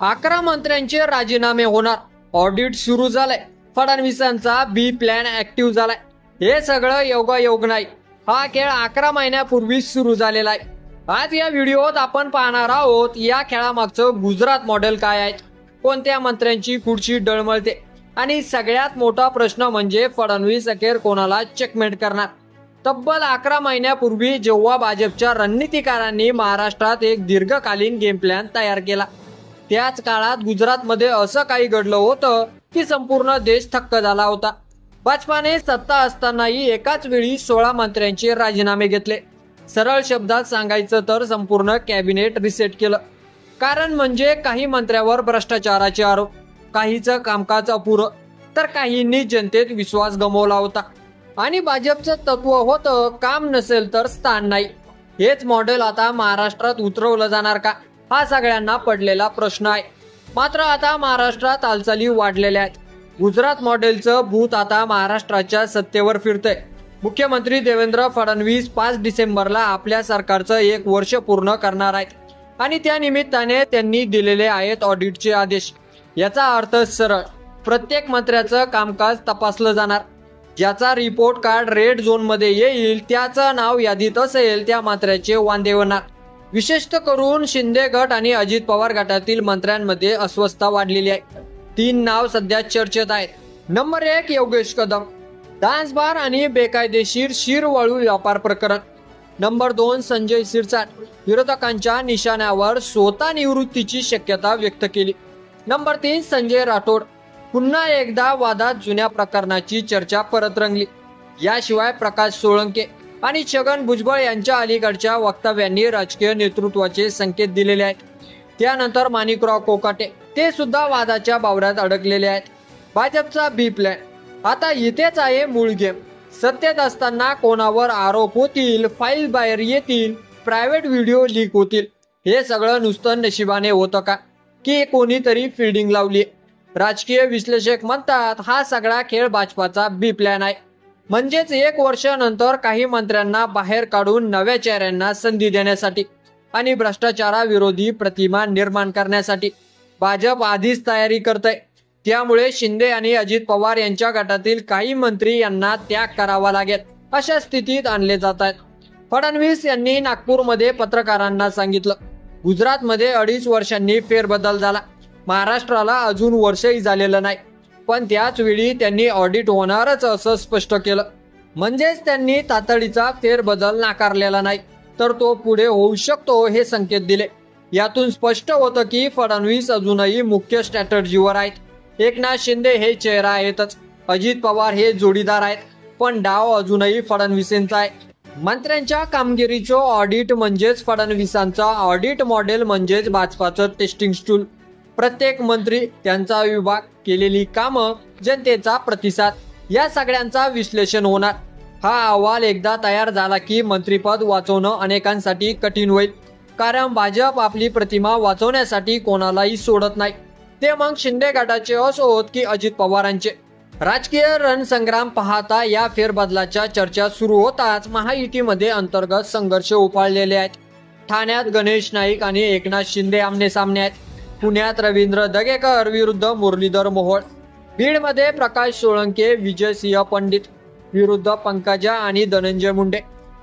11 मंत्र्यांचे राजीनामे होणार, ऑडिट सुरू झालंय, फडणवीसांचा बी प्लॅन ऍक्टिव्ह झालाय। हे सगळं योगायोग नाही, हा खेळ 11 महिन्यापूर्वीच सुरू झालेला आहे। आज या व्हिडिओत आपण पाहणार आहोत या खेळामागचं गुजरात मॉडेल काय आहे, कोणत्या मंत्र्यांची पुढची डळमळते आणि सगळ्यात मोठा प्रश्न म्हणजे फडणवीस अखेर कोणाला चेकमेट करणार। तब्बल 11 महिन्यापूर्वी जेव्हा भाजपच्या रणनीतिकारांनी महाराष्ट्रात एक दीर्घकालीन गेम प्लॅन तयार केला, त्याच काळात गुजरातमध्ये असं काही घडलं होतं की संपूर्ण देश थक्क झाला होता। भाजपाने सत्ता असतानाही एकाच वेळी 16 मंत्र्यांचे राजीनामे घेतले। सरळ शब्दात सांगायचं तर संपूर्ण कॅबिनेट रिसेट केलं। कारण म्हणजे काही मंत्र्यावर भ्रष्टाचाराचे आरोप, काहीचं कामकाज अपुरं, तर काहींनी जनतेत विश्वास गमावला होता। आणि भाजपचं तत्व होतं, काम नसेल तर स्थान नाही। हेच मॉडेल आता महाराष्ट्रात उतरवलं जाणार का, हा सगळ्यांना पडलेला प्रश्न आहे। मात्र आता महाराष्ट्रात हालचाली वाढलेल्या आहेत। गुजरात मॉडेलचं भूत आता महाराष्ट्राच्या सत्तेवर फिरतंय। मुख्यमंत्री देवेंद्र फडणवीस 5 डिसेंबरला आपल्या सरकारचं 1 वर्ष पूर्ण करणार आहेत आणि त्या निमित्ताने त्यांनी दिलेले आहेत ऑडिटचे आदेश। याचा अर्थ सरळ, प्रत्येक मंत्र्याचं कामकाज तपासलं जाणार। ज्याचा रिपोर्ट कार्ड रेड झोन मध्ये येईल, त्याचं नाव यादीत असेल, त्या मंत्र्याचे वांदे होणार। विशेषतः करून शिंदे गट आणि अजित पवार गटातील मंत्र्यांमध्ये अस्वस्थता वाढलेली आहे। 3 नाव सध्या चर्चेत आहेत। Number 1 Yogesh Kadam, dance bar आणि बेकायदेशीर शिरवाळू व्यापार प्रकरण। नंबर 2 संजय शिरसाट, विरोधकांच्या निशाण्यावर स्वतः निवृत्तीची शक्यता व्यक्त केली। नंबर 3 संजय राठोड, पुन्हा एकदा वादात जुन्या प्रकरणाची चर्चा परत रंगली। याशिवाय प्रकाश सोळंके आणि छगन भुजबळ यांच्या अलीकडच्या वक्तव्यांनी राजकीय नेतृत्वाचे संकेत दिलेले आहेत। त्यानंतर माणिकराव कोकाटे, ते सुद्धा वादाच्या बावऱ्यात अडकलेले आहेत। भाजपचा बी प्लॅन, आता इथेच आहे मूळ गेम। सत्तेत असताना कोणावर आरोप होतील, फाईल बाहेर येतील, प्रायव्हेट व्हिडिओ लीक होतील, हे सगळं नुसतं नशिबाने होतं का, की कोणीतरी फिल्डिंग लावली? राजकीय विश्लेषक म्हणतात हा सगळा खेळ भाजपाचा बी प्लॅन आहे। म्हणजेच 1 वर्षानंतर काही मंत्र्यांना बाहेर काढून नव्या चेहऱ्यांना संधी देण्यासाठी आणि भ्रष्टाचाराविरोधी प्रतिमा निर्माण करण्यासाठी भाजप आधीच तयारी करतंय। त्यामुळे शिंदे आणि अजित पवार यांच्या गटातील काही मंत्री यांना त्याग करावा लागेल अशा स्थितीत आणले जात आहेत। फडणवीस यांनी नागपूरमध्ये पत्रकारांना सांगितलं, गुजरातमध्ये 2.5 वर्षांनी फेरबदल झाला, महाराष्ट्राला अजून वर्षही झालेलं नाही। पण त्याच वेळी त्यांनी ऑडिट होणारच असं स्पष्ट केलं। म्हणजेच त्यांनी तातडीचा फेरबदल नाकारलेला नाही, तर तो पुढे होऊ शकतो हे संकेत दिले। यातून स्पष्ट होतं की फडणवीस अजूनही मुख्य स्ट्रॅटर्जीवर आहेत। एकनाथ शिंदे हे चेहरा आहेतच, अजित पवार हे जोडीदार आहेत, पण डाव अजूनही फडणवीसांचा आहे। मंत्र्यांच्या कामगिरीचं ऑडिट म्हणजेच फडणवीसांचा ऑडिट मॉडेल, म्हणजेच भाजपाचं टेस्टिंग स्टूल। प्रत्येक मंत्री, त्यांचा विभाग, केलेली कामं, जनतेचा प्रतिसाद, या सगळ्यांचा विश्लेषण होणार। हा अहवाल एकदा तयार झाला की मंत्रीपद वाचवणं अनेकांसाठी कठीण होईल, कारण भाजप आपली प्रतिमा वाचवण्यासाठी कोणालाही सोडत नाही। ते मग शिंदे गटाचे असोत की अजित पवारांचे। राजकीय रणसंग्राम पाहता या फेरबदलाच्या चर्चा सुरू होताच महायुतीमध्ये अंतर्गत संघर्ष उफाळलेले आहेत। ठाण्यात गणेश नाईक आणि एकनाथ शिंदे आमने सामने आहेत। पुण्यात रवींद्र दगेकर विरुद्ध मुरलीधर मोहोळ, बीडमध्ये प्रकाश सोळंके विजयसिंह पंडित विरुद्ध पंकजा आणि धनंजय मुंडे,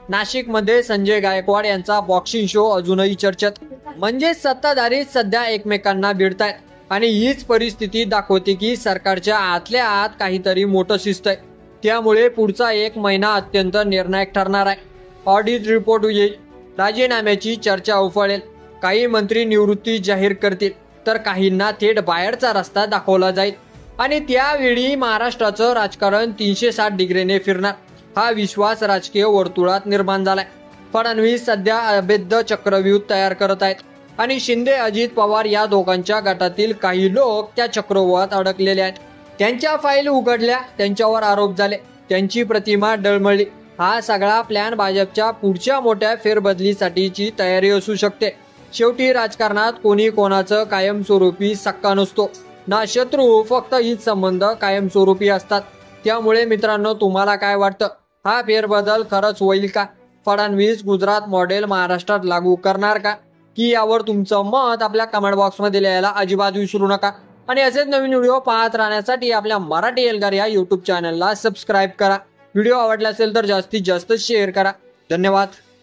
नाशिकमध्ये संजय गायकवाड यांचा बॉक्सिंग शो अजूनही चर्चेत। म्हणजे सत्ताधारी सध्या एकमेकांना भिडतायत आणि हीच परिस्थिती दाखवते की सरकारच्या आतल्या आत काहीतरी मोठं शिजतंय। त्यामुळे पुढचा 1 महिना अत्यंत निर्णायक ठरणार आहे। ऑडिट रिपोर्ट येईल, राजीनाम्याची चर्चा उफाळेल, काही मंत्री निवृत्ती जाहीर करतील, तर काहींना थेट बाहेरचा रस्ता दाखवला जाईल आणि त्यावेळी महाराष्ट्राचं राजकारण 360 डिग्रीने फिरणार, हा विश्वास राजकीय वर्तुळात निर्माण झालाय। फडणवीस सध्या अभेद्य चक्रव्यूह तयार करत आहेत आणि शिंदे अजित पवार या दोघांच्या गटातील काही लोक त्या चक्रव्यूहात अडकलेले आहेत। त्यांच्या फाईल उघडल्या, त्यांच्यावर आरोप झाले, त्यांची प्रतिमा डळमळली। हा सगळा प्लॅन भाजपच्या पुढच्या मोठ्या फेरबदलीसाठीची तयारी असू शकते। शेवटी राजकारणात कोणी कोणाचं कायमस्वरूपी सक्का नसतो ना शत्रू, फक्त हित संबंध कायमस्वरूपी असतात। त्यामुळे मित्रांनो, तुम्हाला काय वाटतं, हा फेरबदल खरंच होईल का? फडणवीस गुजरात मॉडेल महाराष्ट्रात लागू करणार का? की यावर तुमचं मत आपल्या कमेंट बॉक्समध्ये लिहायला अजिबात विसरू नका आणि असेच नवीन व्हिडिओ पाहत राहण्यासाठी आपल्या मराठी एल्गार या युट्यूब चॅनलला सबस्क्राईब करा. व्हिडिओ आवडला असेल तर जास्तीत जास्त शेअर करा. धन्यवाद.